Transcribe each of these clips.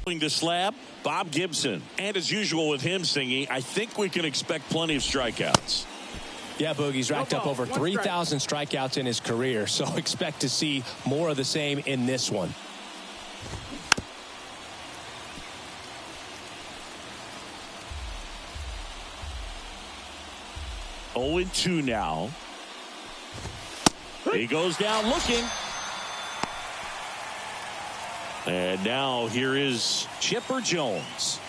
The slab, Bob Gibson. And as usual with him singing, I think we can expect plenty of strikeouts. Yeah, Boogie's racked up over 3,000 strikeouts in his career, so expect to see more of the same in this one. Oh, 0-2 now. He goes down looking. And now here is Chipper Jones.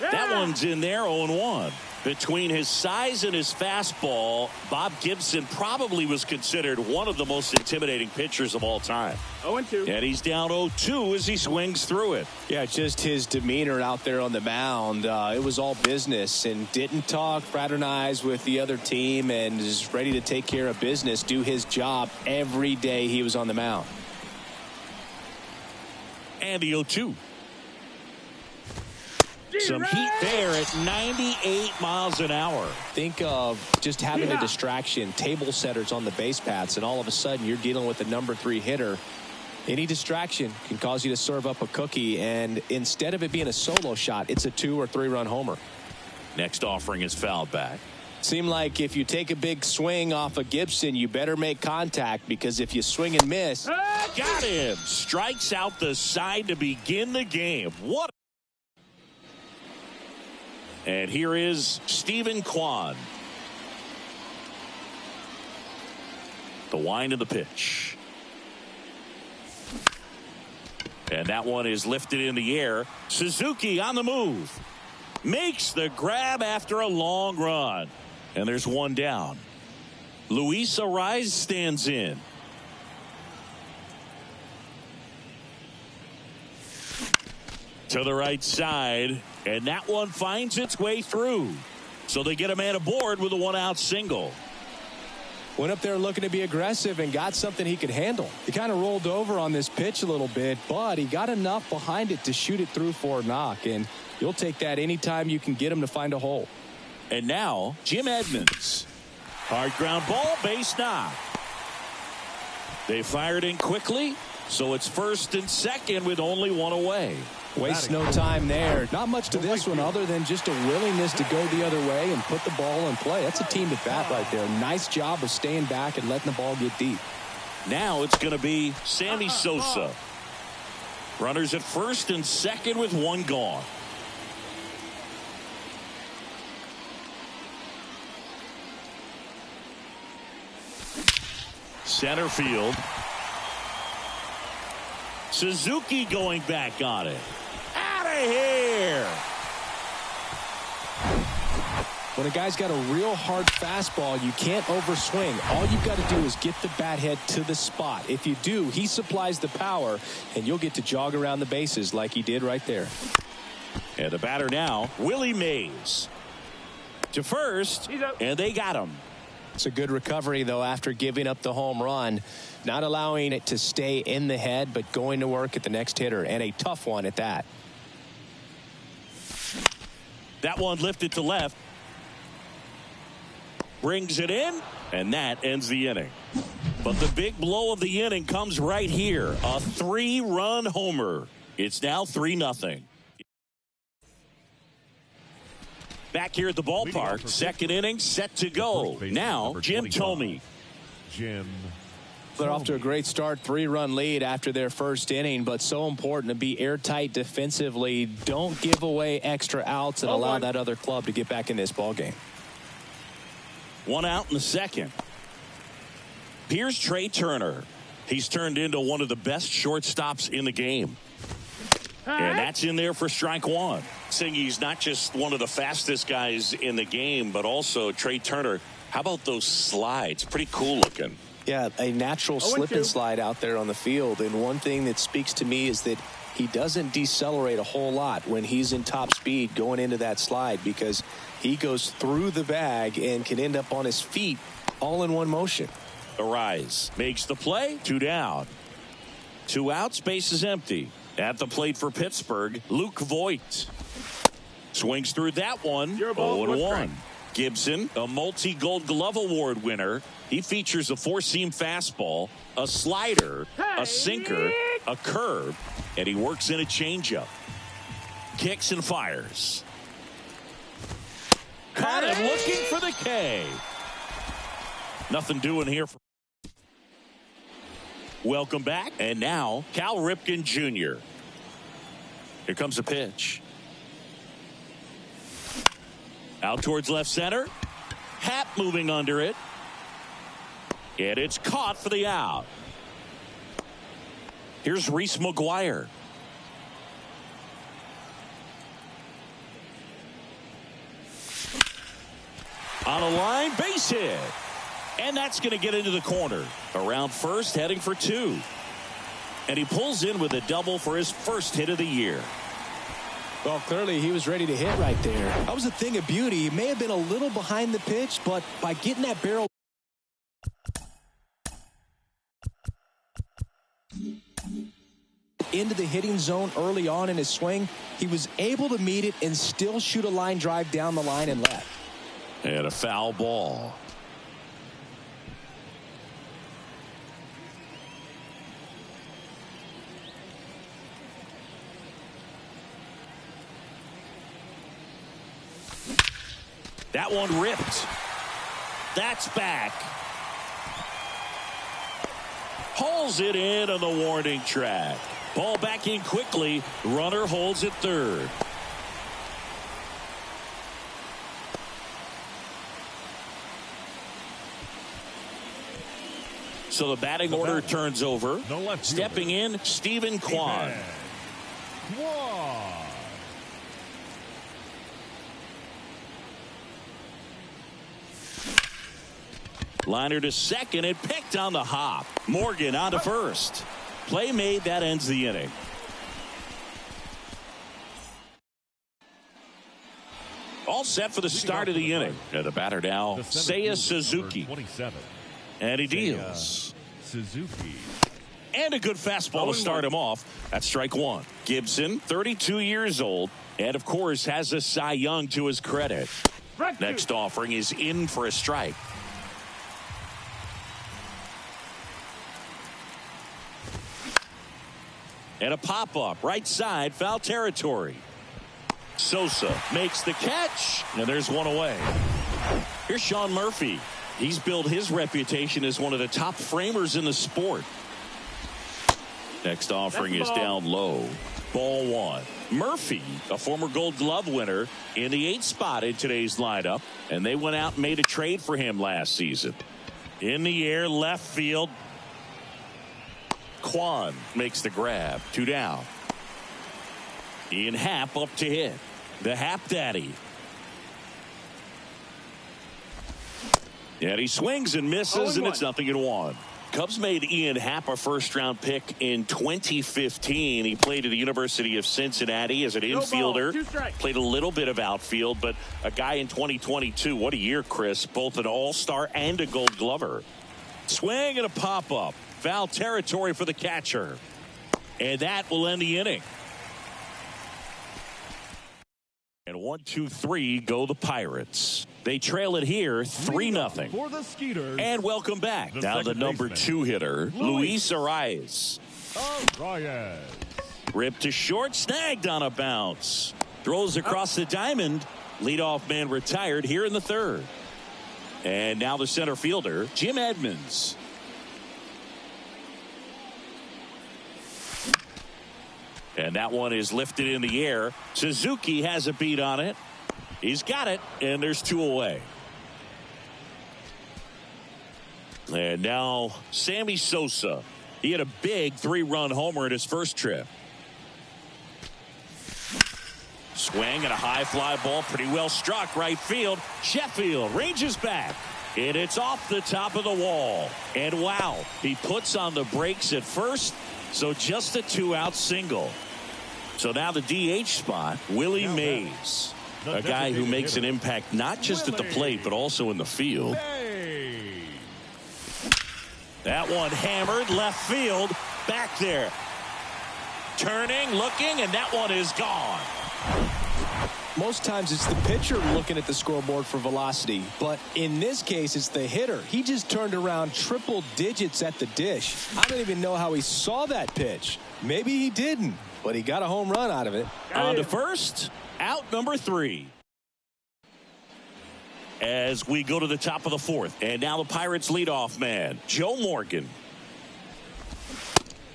That one's in there, 0-1. Between his size and his fastball, Bob Gibson probably was considered one of the most intimidating pitchers of all time. 0-2. And he's down 0-2 as he swings through it. Yeah, just his demeanor out there on the mound. It was all business, and didn't talk, fraternize with the other team, and is ready to take care of business, do his job every day he was on the mound. And the 0-2. Some heat there at 98 miles an hour. Think of just having a distraction, table setters on the base paths, and all of a sudden you're dealing with a number 3 hitter. Any distraction can cause you to serve up a cookie, and instead of it being a solo shot, it's a 2 or 3 run homer. Next offering is fouled back. Seemed like if you take a big swing off of Gibson, you better make contact, because if you swing and miss. Got him. Strikes out the side to begin the game. What? And here is Stephen Kwan. The wind of the pitch. And that one is lifted in the air. Suzuki on the move. Makes the grab after a long run. And there's one down. Luis Ariz stands in. To the right side. And that one finds its way through. So they get a man aboard with a 1-out single. Went up there looking to be aggressive and got something he could handle. He kind of rolled over on this pitch a little bit, but he got enough behind it to shoot it through for a knock. And you'll take that anytime you can get him to find a hole. And now Jim Edmonds. Hard ground ball, base knock. They fired in quickly, so it's first and second with only one away. Wastes no time there. Not much to this one other than just a willingness to go the other way and put the ball in play. That's a team at bat right there. Nice job of staying back and letting the ball get deep. Now it's going to be Sammy Sosa. Runners at first and second with one gone. Center field. Suzuki going back on it. Out of here. When a guy's got a real hard fastball, you can't overswing. All you've got to do is get the bat head to the spot. If you do, he supplies the power, and you'll get to jog around the bases like he did right there. And the batter now, Willie Mays. To first, and they got him. It's a good recovery, though, after giving up the home run. Not allowing it to stay in the head, but going to work at the next hitter, and a tough one at that. That one lifted to left. Brings it in, and that ends the inning. But the big blow of the inning comes right here. A 3-run homer. It's now 3-0. Back here at the ballpark, second inning set to go. Now, Jim Thome. They're off to a great start, 3-run lead after their first inning, but so important to be airtight defensively. Don't give away extra outs and allow that other club to get back in this ball game. 1 out in the second. Here's Trey Turner. He's turned into one of the best shortstops in the game. And that's in there for strike one. Saying he's not just one of the fastest guys in the game, but also Trey Turner. How about those slides? Pretty cool looking. Yeah, a natural slip and slide out there on the field. And one thing that speaks to me is that he doesn't decelerate a whole lot when he's in top speed going into that slide, because he goes through the bag and can end up on his feet all in one motion. Ariz makes the play. 2 down. 2 outs. Base is empty. At the plate for Pittsburgh, Luke Voigt. Swings through that one. 0-1. Gibson, a multi-Gold Glove Award winner. He features a 4-seam fastball, a slider, a sinker, a curve, And he works in a changeup. Kicks and fires. Caught him looking for the K. Nothing doing here. Welcome back. And now, Cal Ripken Jr. Here comes the pitch. Out towards left center. Happ moving under it. And it's caught for the out. Here's Reese McGuire. On a line, base hit. And that's going to get into the corner. Around first, heading for 2. And he pulls in with a double for his first hit of the year. Well, clearly he was ready to hit right there. That was a thing of beauty. He may have been a little behind the pitch, but by getting that barrel into the hitting zone early on in his swing, he was able to meet it and still shoot a line drive down the line and left. And a foul ball. That one ripped. That's back. Hauls it in on the warning track. Ball back in quickly. Runner holds at third. So the batting order turns over. Stepping in, Stephen Kwan. Liner to second and picked on the hop. Morgan on to first. Play made, that ends the inning. All set for the start of the inning. And the batter now, Seiya Suzuki. And he deals. Suzuki. And a good fastball to start him off. That's strike one. Gibson, 32 years old, and of course has a Cy Young to his credit. Next offering is in for a strike. And a pop-up, right side, foul territory. Sosa makes the catch, and there's one away. Here's Sean Murphy. He's built his reputation as one of the top framers in the sport. Next offering is down low. Ball one. Murphy, a former Gold Glove winner, in the 8th spot in today's lineup, and they went out and made a trade for him last season. In the air, left field. Kwan makes the grab. 2 down. Ian Happ up to hit. The Happ Daddy. And he swings and misses, and it's 0-1. Cubs made Ian Happ a first-round pick in 2015. He played at the University of Cincinnati as an infielder. Played a little bit of outfield, but a guy in 2022. What a year, Chris. Both an all-star and a Gold Glover. Swing and a pop-up. Foul territory for the catcher. And that will end the inning. And 1, 2, 3 go the Pirates. They trail it here 3-0. For the Skeeters. And welcome back. Now the number 2 hitter, Luis Arias. Ripped to short, snagged on a bounce. Throws across the diamond. Leadoff man retired here in the 3rd. And now the center fielder, Jim Edmonds. And that one is lifted in the air. Suzuki has a beat on it. He's got it, and there's 2 away. And now Sammy Sosa. He had a big 3-run homer in his first trip. Swing and a high fly ball, pretty well struck right field. Sheffield ranges back, and it's off the top of the wall. And wow, he puts on the brakes at first, so just a 2-out single. So now the DH spot, Willie Mays, a guy who makes an impact not just at the plate but also in the field. That one hammered left field, back there. Turning, looking, and that one is gone. Most times it's the pitcher looking at the scoreboard for velocity, but in this case it's the hitter. He just turned around triple digits at the dish. I don't even know how he saw that pitch. Maybe he didn't. but he got a home run out of it. On to first, out number 3. As we go to the top of the 4th, and now the Pirates leadoff man, Joe Morgan.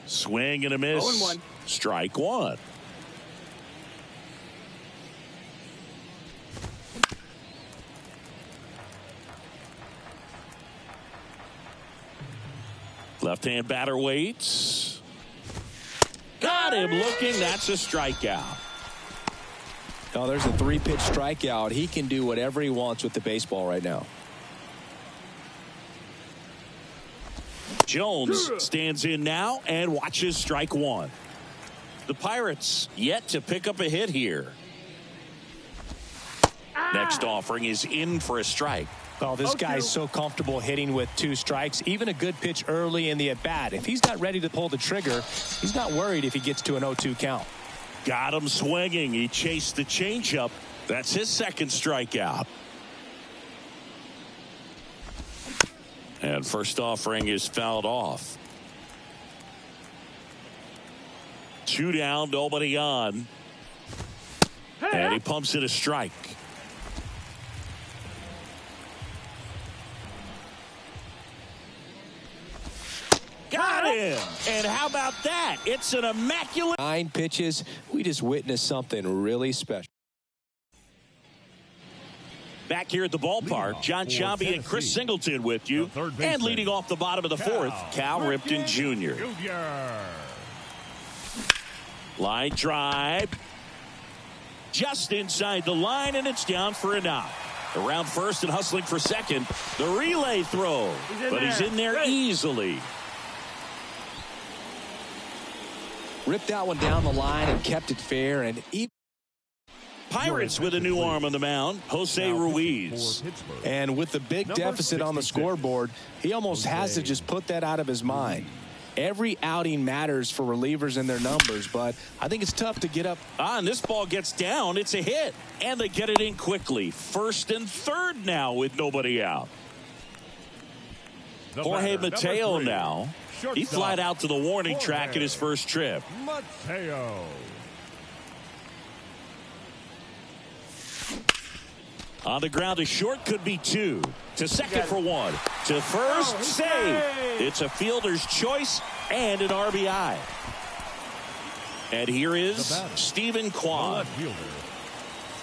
Swing and a miss. 0-1. Strike 1. Left-hand batter waits. Got him looking. That's a strikeout. Oh, there's a 3-pitch strikeout. He can do whatever he wants with the baseball right now. Jones stands in now and watches strike 1. The Pirates yet to pick up a hit here. Next offering is in for a strike. Oh, this guy's so comfortable hitting with 2 strikes. Even a good pitch early in the at-bat. If he's not ready to pull the trigger, he's not worried if he gets to an 0-2 count. Got him swinging. He chased the changeup. That's his second strikeout. And first offering is fouled off. 2 down, nobody on. And he pumps it a strike. Got him. And how about that? It's an immaculate. 9 pitches. We just witnessed something really special. Back here at the ballpark, John Sciambi and Chris Singleton with you. And leading off the bottom of the 4th, Cal Ripken Jr. Line drive. Just inside the line, and it's down for a knock. Around first and hustling for second. The relay throw. But he's in there easily. Ripped that one down the line and kept it fair. And Pirates with a new arm on the mound, Jose Ruiz. And with the big deficit on the scoreboard, he almost has to just put that out of his mind. Every outing matters for relievers and their numbers, but I think it's tough to get up. And this ball gets down. It's a hit. And they get it in quickly. First and third now with nobody out. Jorge Mateo now. He flied out to the warning track at his first trip. Mateo. On the ground to short, could be 2. To second for 1. To first, save. It's a fielder's choice and an RBI. And here is Stephen Kwan.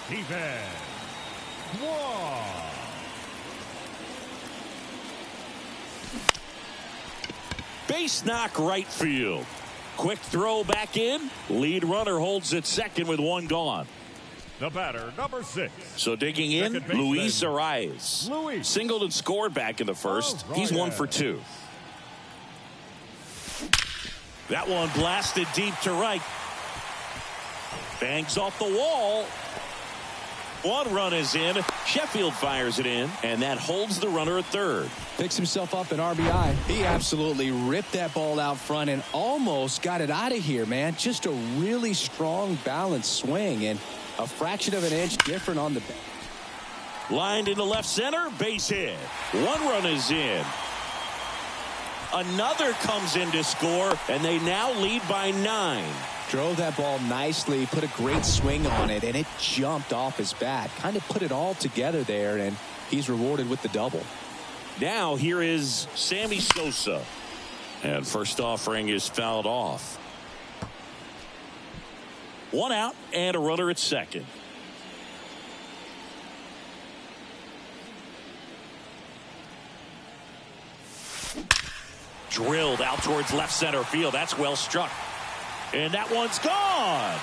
Stephen Kwan. Base knock right field. Quick throw back in. Lead runner holds at second with 1 gone. The batter, number 6. So digging in, Luis Arias. Singled and scored back in the first. He's 1 for 2. That one blasted deep to right. Bangs off the wall. 1 run is in. Sheffield fires it in, and that holds the runner at third. Picks himself up an RBI. He absolutely ripped that ball out front and almost got it out of here, man. Just a really strong, balanced swing, and a fraction of an inch different on the back. Lined into left center, base hit. 1 run is in. Another comes in to score, and they now lead by 9. Drove that ball nicely, put a great swing on it, and it jumped off his bat. Kind of put it all together there, and he's rewarded with the double. Now here is Sammy Sosa. And first offering is fouled off. 1 out and a runner at second. Drilled out towards left center field. That's well struck. And that one's gone.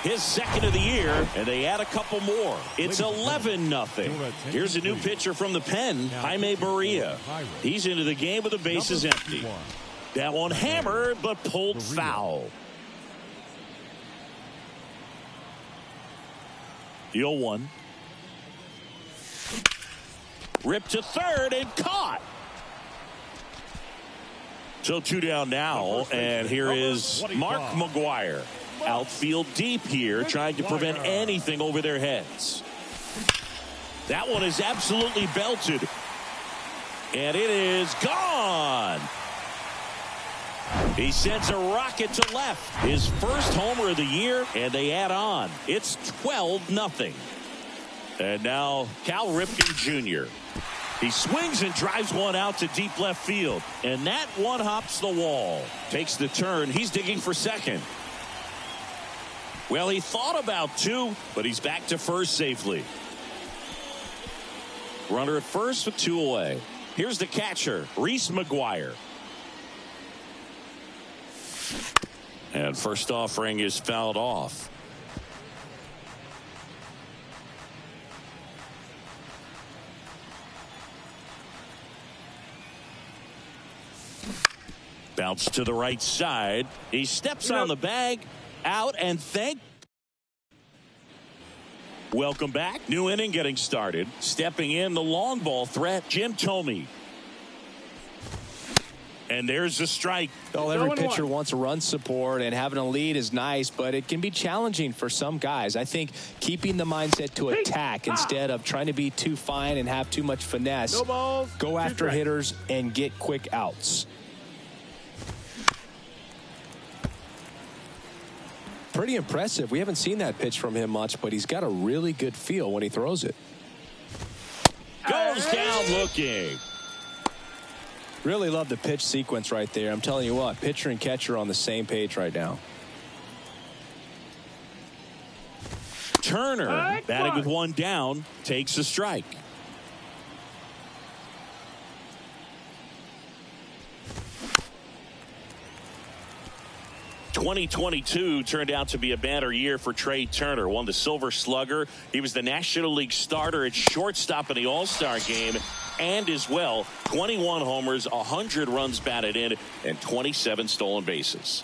His second of the year, and they add a couple more. It's 11-0. Here's a new pitcher from the pen, Jaime Barria. He's into the game with the bases empty. That one hammered, but pulled foul. The 0-1. Ripped to third and caught. So 2 down now, and here is Mark McGuire. Outfield deep here, trying to prevent anything over their heads. That one is absolutely belted. And it is gone. He sends a rocket to left. His first homer of the year, and they add on. It's 12-0. And now Cal Ripken Jr. He swings and drives one out to deep left field. And that one hops the wall. Takes the turn. He's digging for second. Well, he thought about two, but he's back to first safely. Runner at first with two away. Here's the catcher, Reese McGuire. And first offering is fouled off. Bounce to the right side. He steps on the bag, out, and welcome back. New inning getting started. Stepping in the long ball threat, Jim Thome. And there's a strike. Well, every pitcher wants a run support, and having a lead is nice, but it can be challenging for some guys. I think keeping the mindset to attack instead of trying to be too fine and have too much finesse. No balls, go after hitters and get quick outs. Pretty impressive. We haven't seen that pitch from him much, but he's got a really good feel when he throws it. Goes down looking. Really love the pitch sequence right there. I'm telling you what, pitcher and catcher on the same page right now. Turner, batting with one down, takes a strike. '22 turned out to be a banner year for Trey Turner. Won the Silver Slugger. He was the National League starter at shortstop in the All-Star game, and as well 21 homers, 100 runs batted in, and 27 stolen bases.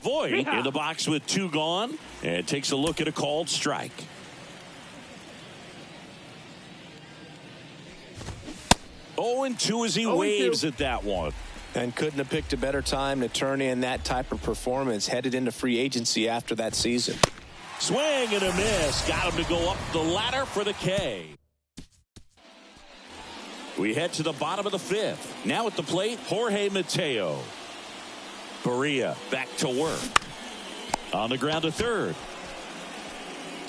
Voit in the box with two gone, and takes a look at a called strike. Oh, and 2 as he waves at that one. And couldn't have picked a better time to turn in that type of performance headed into free agency after that season. Swing and a miss. Got him to go up the ladder for the K. We head to the bottom of the fifth. Now at the plate, Jorge Mateo. Barria back to work. On the ground to third.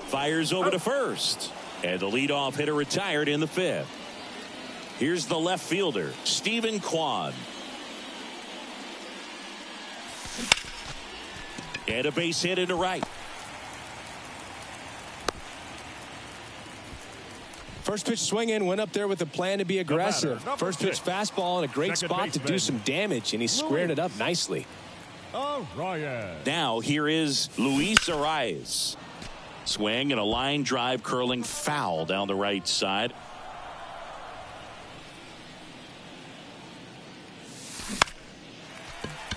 Fires over to first. And the leadoff hitter retired in the fifth. Here's the left fielder, Stephen Kwan. And a base hit into right. First pitch swinging, went up there with a plan to be aggressive. First pitch fastball in a great spot to do some damage, and he squared it up nicely. Now here is Luis Arraez. Swing and a line drive curling foul down the right side.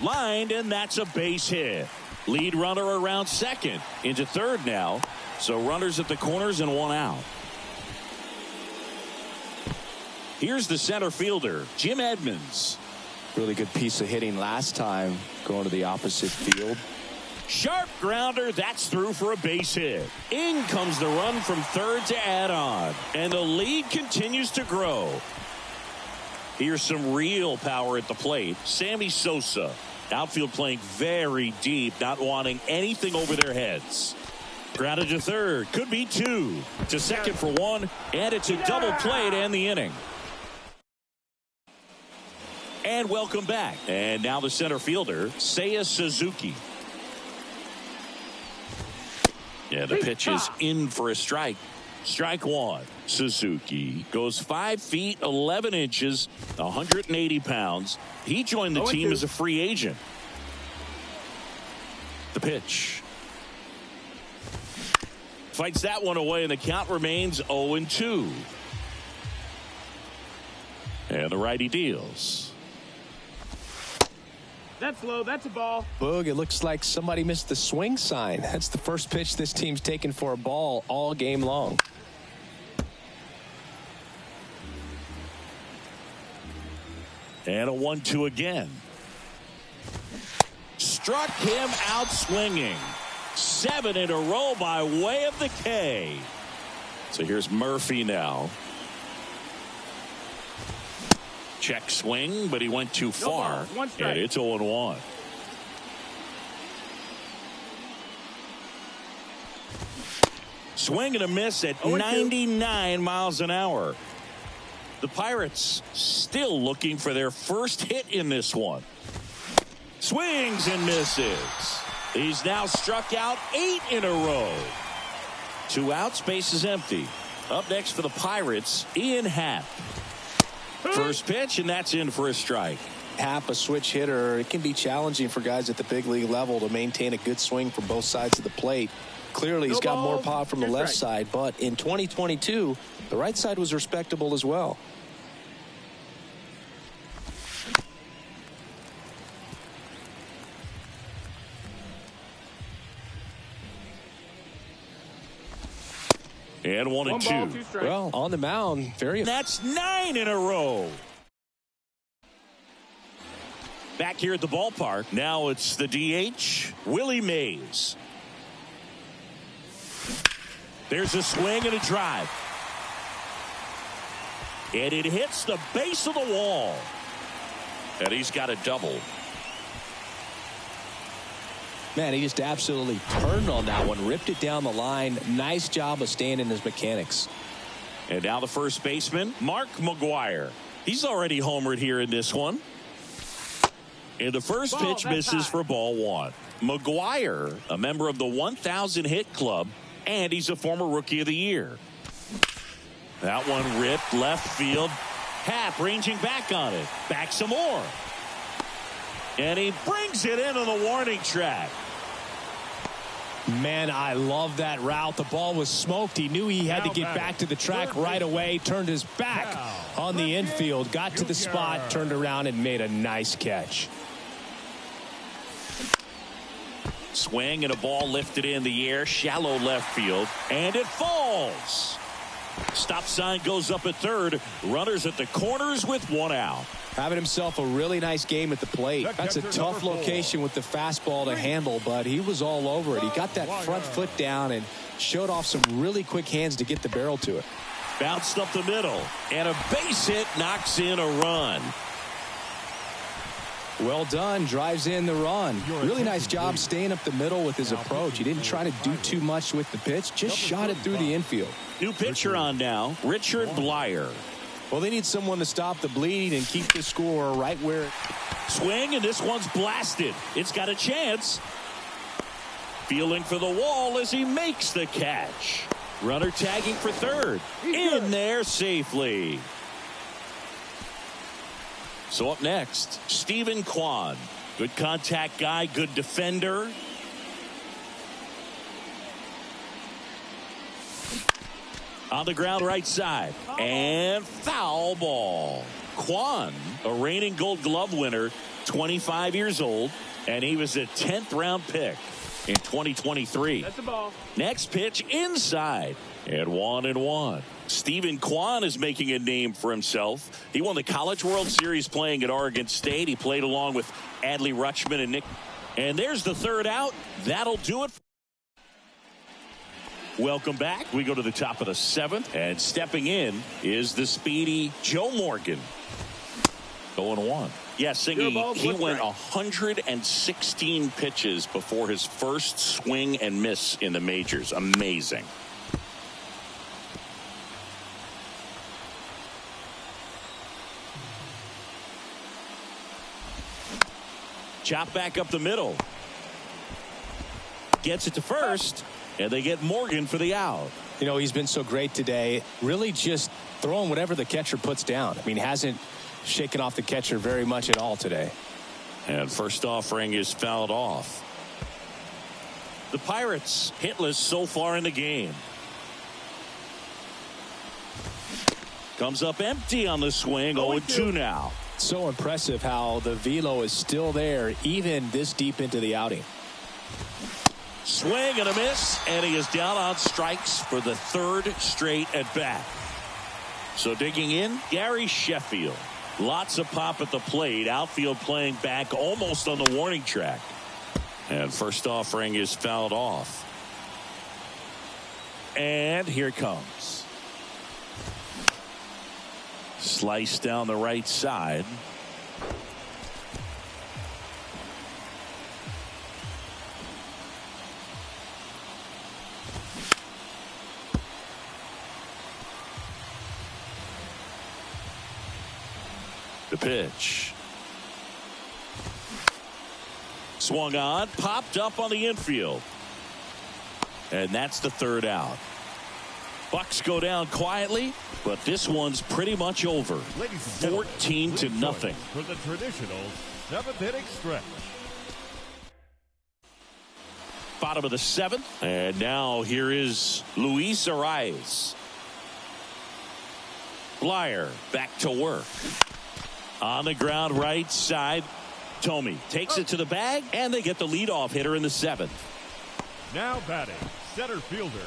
Lined, and that's a base hit. Lead runner around second. Into third now. So runners at the corners and one out. Here's the center fielder, Jim Edmonds. Really good piece of hitting last time, going to the opposite field. Sharp grounder, that's through for a base hit. In comes the run from third to add on. And the lead continues to grow. Here's some real power at the plate. Sammy Sosa. Outfield playing very deep, not wanting anything over their heads. Grounded to third. Could be two. To second for one. And it's a double play to end the inning. And welcome back. And now the center fielder, Seiya Suzuki. Yeah, the pitch is in for a strike. Strike one. Suzuki goes 5 feet 11 inches, 180 pounds. He joined the team as a free agent. The pitch. Fights that one away, and the count remains 0-2. And the righty deals. That's low. That's a ball. Boog, it looks like somebody missed the swing sign. That's the first pitch this team's taken for a ball all game long. And a 1-2 again. Struck him out swinging. 7 in a row by way of the K. So here's Murphy now. Check swing, but he went too far. And it's 0-1. Swing and a miss at 99 miles an hour. The Pirates still looking for their first hit in this one. Swings and misses. He's now struck out 8 in a row. 2 outs, base is empty. Up next for the Pirates, Ian Happ. First pitch, and that's in for a strike. Happ, a switch hitter, it can be challenging for guys at the big league level to maintain a good swing from both sides of the plate. Clearly, he's got more pop from the left side, but in 2022, the right side was respectable as well. And 1-2. Well, on the mound, That's 9 in a row. Back here at the ballpark, now it's the DH, Willie Mays. There's a swing and a drive. And it hits the base of the wall. And he's got a double. Man, he just absolutely turned on that one, ripped it down the line. Nice job of staying in his mechanics. And now the first baseman, Mark McGwire. He's already homered here in this one. And the first pitch misses for ball 1. McGwire, a member of the 1,000 hit club, and he's a former Rookie of the Year. That one ripped left field. Happ ranging back on it. Back some more. And he brings it into the warning track. Man, I love that route. The ball was smoked. He knew he had to get back to the track right away. Turned his back on the infield. Got to the spot, turned around, and made a nice catch. Swing and a ball lifted in the air. Shallow left field. And it falls. Stop sign goes up at third. Runners at the corners with 1 out. Having himself a really nice game at the plate. That's a tough location with the fastball to handle, but he was all over it. He got that front foot down and showed off some really quick hands to get the barrel to it. Bounced up the middle, and a base hit knocks in a run. Well done. Drives in the run. Really nice job staying up the middle with his approach. He didn't try to do too much with the pitch. Just shot it through the infield. New pitcher on now, Richard Blyer. Well, they need someone to stop the bleed and keep the score right where. Swing, and this one's blasted. It's got a chance. Feeling for the wall as he makes the catch. Runner tagging for third. In there safely. So up next, Stephen Kwan. Good contact guy, good defender. On the ground right side. And foul ball. Kwan, a reigning Gold Glove winner, 25 years old, and he was a 10th round pick in 2023. That's the ball. Next pitch inside. And 1-1. Stephen Kwan is making a name for himself. He won the College World Series playing at Oregon State. He played along with Adley Rutschman and Nick. And there's the third out. That'll do it. Welcome back. We go to the top of the 7th. And stepping in is the speedy Joe Morgan. 0-1. Yes, he went 116 pitches before his first swing and miss in the majors. Amazing. Chop back up the middle. Gets it to first, and they get Morgan for the out. You know, he's been so great today. Really just throwing whatever the catcher puts down. I mean, hasn't shaken off the catcher very much at all today. And first offering is fouled off. The Pirates hitless so far in the game. Comes up empty on the swing. 0-2 now. So impressive how the velo is still there even this deep into the outing. Swing and a miss, and he is down on strikes for the third straight at bat. So digging in, Gary Sheffield. Lots of pop at the plate. Outfield playing back almost on the warning track. And first offering is fouled off. And here it comes. Slice down the right side. The pitch. Swung on, popped up on the infield. And that's the third out. Bucks go down quietly, but this one's pretty much over. 14-0. For the traditional 7th-inning stretch. Bottom of the 7th, and now here is Luis Arias. Blyer back to work. On the ground right side, Tomey takes it to the bag, and they get the leadoff hitter in the 7th. Now batting, center fielder,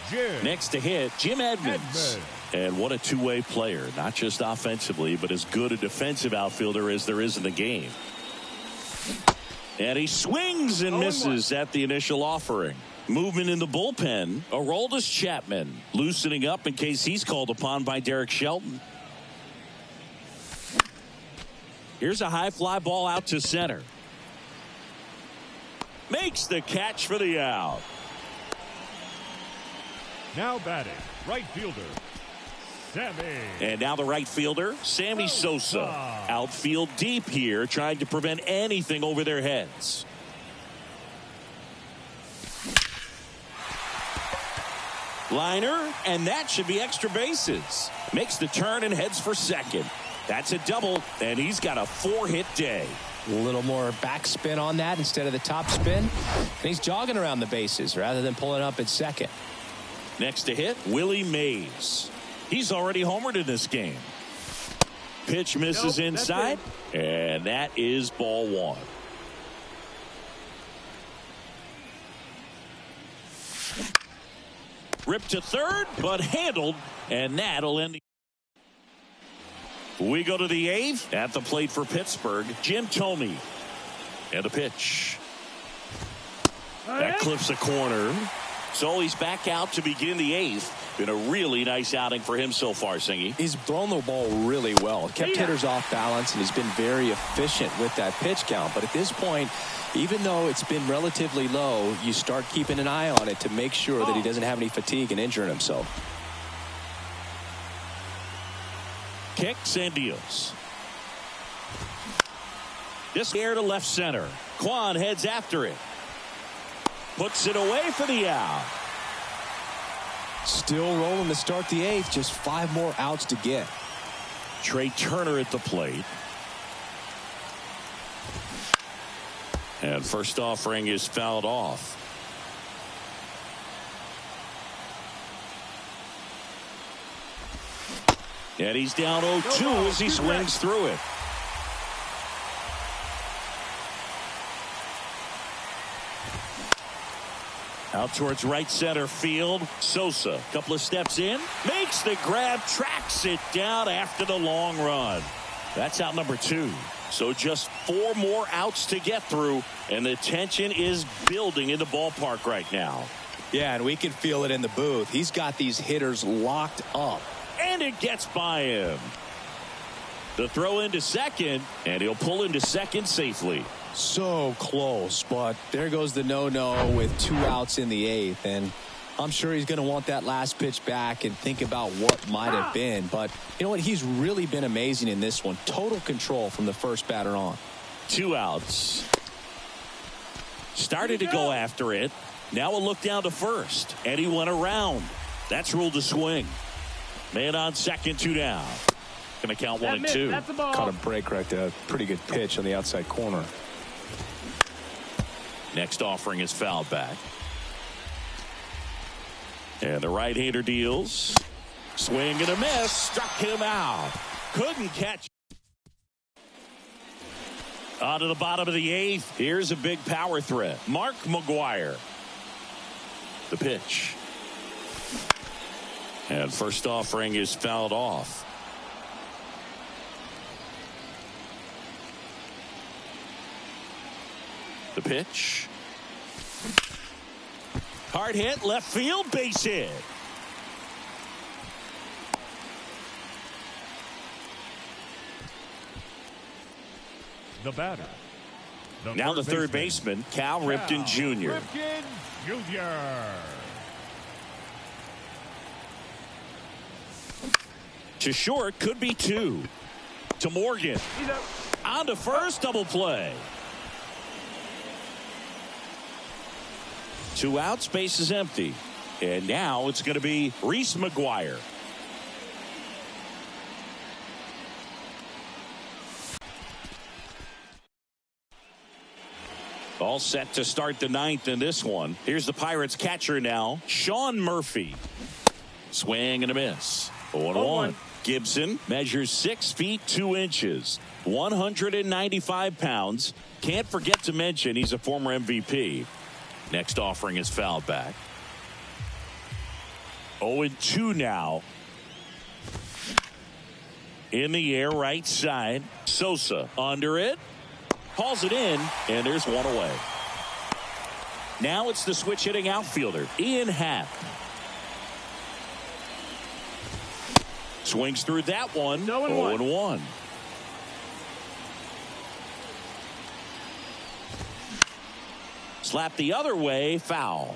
Jim. Next to hit, Jim Edmonds. And what a two-way player, not just offensively, but as good a defensive outfielder as there is in the game. And he swings and misses at the initial offering. Movement in the bullpen, Aroldis Chapman loosening up in case he's called upon by Derek Shelton. Here's a high fly ball out to center. Makes the catch for the out. Now batting, right fielder, Sammy. And now the right fielder, Sammy Sosa. Outfield deep here, trying to prevent anything over their heads. Liner, and that should be extra bases. Makes the turn and heads for second. That's a double, and he's got a 4-hit day. A little more backspin on that instead of the top spin. And he's jogging around the bases rather than pulling up at second. Next to hit, Willie Mays. He's already homered in this game. Pitch misses inside, and that is ball one. Ripped to third, but handled, and that'll end the. We go to the 8th. At the plate for Pittsburgh, Jim Tomey. And a pitch. That clips a corner. So he's back out to begin the 8th. Been a really nice outing for him so far, Singy. He's thrown the ball really well. Kept hitters off balance, and he's been very efficient with that pitch count. But at this point, even though it's been relatively low, you start keeping an eye on it to make sure that he doesn't have any fatigue and injuring himself. Kicks and deals. This air to left center. Kwan heads after it. Puts it away for the out. Still rolling to start the 8th. Just 5 more outs to get. Trey Turner at the plate. And first offering is fouled off. And he's down 0-2 as he swings through it. Out towards right center field. Sosa, a couple of steps in, makes the grab, tracks it down after the long run. That's out number 2. So just 4 more outs to get through, and the tension is building in the ballpark right now. Yeah, and we can feel it in the booth. He's got these hitters locked up. And it gets by him. The throw into second, and he'll pull into second safely. So close, but there goes the no-no with 2 outs in the 8th. And I'm sure he's going to want that last pitch back and think about what might have been. But you know what? He's really been amazing in this one. Total control from the first batter on. 2 outs. Started to go after it. Now a look down to first. And he went around. That's ruled a swing. Man on second, 2 down. Going to count 1 and 2. Caught a break right there. Pretty good pitch on the outside corner. Next offering is fouled back. And the right-hander deals. Swing and a miss. Struck him out. Couldn't catch. On to the bottom of the 8th. Here's a big power threat. Mark McGwire. The pitch. And first offering is fouled off. The pitch. Hard hit, left field, base hit. the batter. Now the third baseman, Cal Ripken Jr. Ripken Jr. To short, could be two. To Morgan. On to first, double play. 2 outs, base is empty. And now it's going to be Reese McGuire. All set to start the 9th in this one. Here's the Pirates catcher now, Sean Murphy. Swing and a miss. 0-1. Gibson measures 6 feet 2 inches, 195 pounds. Can't forget to mention he's a former MVP. Next offering is fouled back. 0-2 now. In the air, right side. Sosa under it. Hauls it in, and there's one away. Now it's the switch hitting outfielder, Ian Happ. Swings through that one. 0-1. Slap the other way, foul.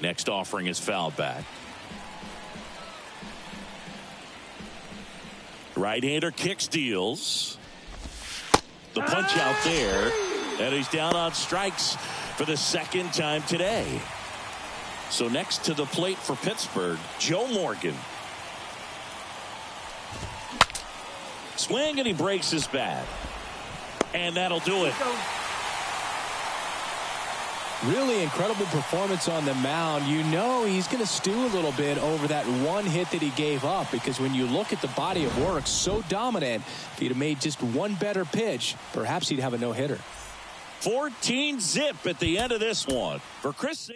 Next offering is fouled back. Right-hander kicks, deals. The punch out there. And he's down on strikes for the second time today. So next to the plate for Pittsburgh, Joe Morgan. Swing and he breaks his bat. And that'll do it. Really incredible performance on the mound. You know he's going to stew a little bit over that one hit that he gave up, because when you look at the body of work, so dominant. If he'd have made just one better pitch, perhaps he'd have a no-hitter. 14-zip at the end of this one. For Chris